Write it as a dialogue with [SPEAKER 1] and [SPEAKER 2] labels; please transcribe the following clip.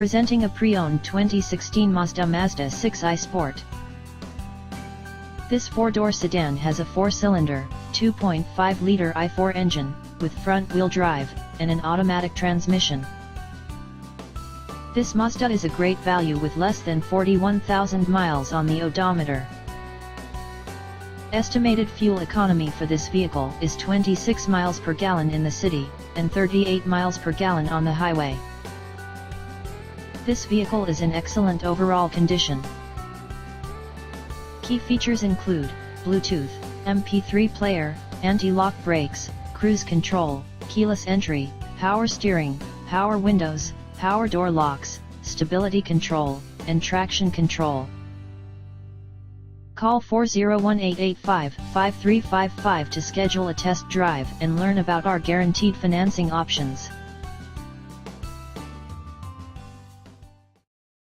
[SPEAKER 1] Presenting a pre-owned 2016 Mazda 6 i-Sport. This four-door sedan has a four-cylinder, 2.5-liter i4 engine, with front-wheel drive, and an automatic transmission. This Mazda is a great value with less than 41,000 miles on the odometer. Estimated fuel economy for this vehicle is 26 miles per gallon in the city, and 38 miles per gallon on the highway. This vehicle is in excellent overall condition. Key features include Bluetooth, MP3 player, anti-lock brakes, cruise control, keyless entry, power steering, power windows, power door locks, stability control, and traction control. Call 401-885-5355 to schedule a test drive and learn about our guaranteed financing options.